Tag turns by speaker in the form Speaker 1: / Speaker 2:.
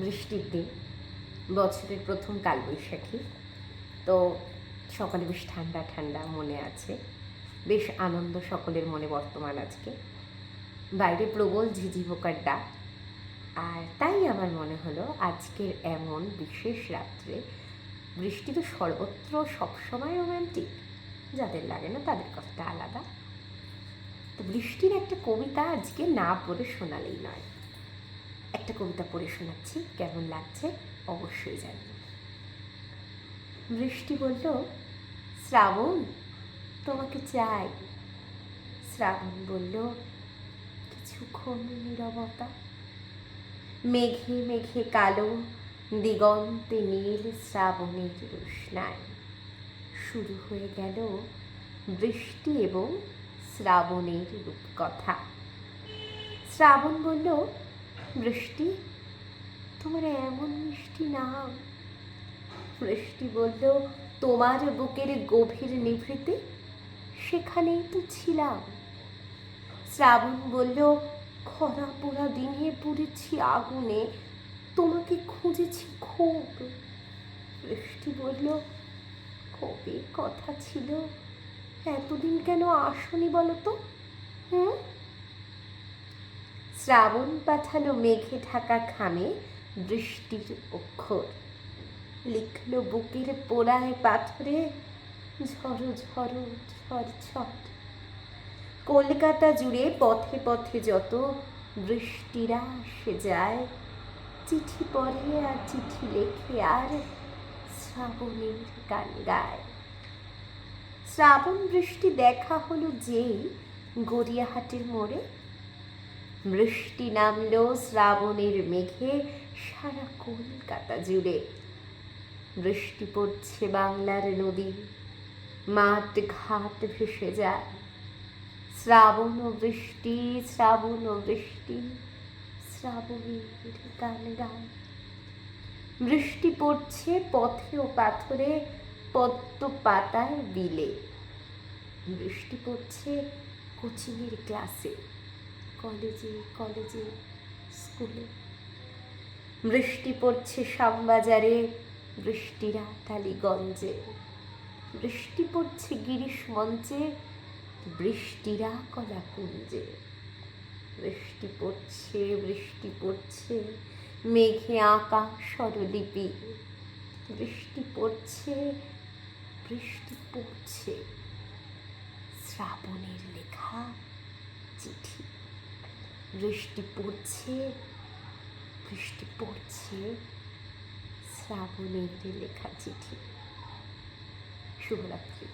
Speaker 1: বৃষ্টির দিন, বছরের প্রথম কালবৈশাখী। তো সকালে বেশ ঠান্ডা ঠান্ডা মনে আছে, বেশ আনন্দ সকলের মনে বর্তমান আজকে। বাইরে প্রবল ঝিঝি পোকার ডাক, আর তাই আমার মনে হলো আজকের এমন বিশেষ রাত্রে বৃষ্টি তো সর্বত্র সবসময় রোম্যান্টিক, যাদের লাগে না তাদের কথাটা আলাদা। তো বৃষ্টির একটা কবিতা আজকে না পড়ে শোনালেই নয়। একটা কবিতা পড়ে শোনাচ্ছি, কেমন লাগছে অবশ্যই জানবেন। বৃষ্টি বলল, শ্রাবণ তোমাকে চাই। শ্রাবণ বলল, কিছুক্ষণ নীরবতা। মেঘে মেঘে কালো, দিগন্তে নীল শ্রাবণের রোশনাই। শুরু হয়ে গেল বৃষ্টি এবং শ্রাবণের রূপকথা। শ্রাবণ বলল, বৃষ্টি তোমার এমন মিষ্টি নাম। বৃষ্টি বলল, তোমার বুকের গভীর নিভৃতে সেখানেই তো ছিলাম। শ্রাবণ বলল, খরা পোড়া দিনে পুড়েছি আগুনে, তোমাকে খুঁজেছি খুব। বৃষ্টি বলল, কবে কথা ছিল, এতদিন কেন আসনি বলো তো? শ্রাবণ পাঠালো মেঘে ঢাকা খামে বৃষ্টির অক্ষর, লিখল বুকের পোড়ায় পাথরে ঝড়ো ঝড়ো ঝড়ঝড়। কলকাতা জুড়ে পথে পথে যত বৃষ্টিরা আসে যায়, চিঠি পড়ে আর চিঠি লেখে আর শ্রাবণের গান গায়। শ্রাবণ বৃষ্টি দেখা হলো যেই গড়িয়াহাটের মোড়ে, বৃষ্টি নামলো শ্রাবণের মেঘে সারা কলকাতা জুড়ে। বৃষ্টি পড়ছে বাংলার নদী, মাঠ ঘাট ভেসে যায়। শ্রাবণ ও বৃষ্টি, শ্রাবণ ও বৃষ্টি, শ্রাবণের গান গায়। বৃষ্টি পড়ছে পথে ও পাথরে, পদ্ম পাতায় বিলে। বৃষ্টি পড়ছে কোচিংয়ের ক্লাসে, কলেজে কলেজে স্কুলে। বৃষ্টি পড়ছে শ্যামবাজারে, বৃষ্টিরা টালিগঞ্জে। বৃষ্টি পড়ছে গিরিশ মঞ্চে, বৃষ্টিরা কলাকুঞ্জে। বৃষ্টি পড়ছে মেঘে আঁকা স্বরলিপি। বৃষ্টি পড়ছে শ্রাবণের লেখা চিঠি। বৃষ্টি পড়ছে শ্রাবণের লেখা চিঠি। শুভরাত্রি।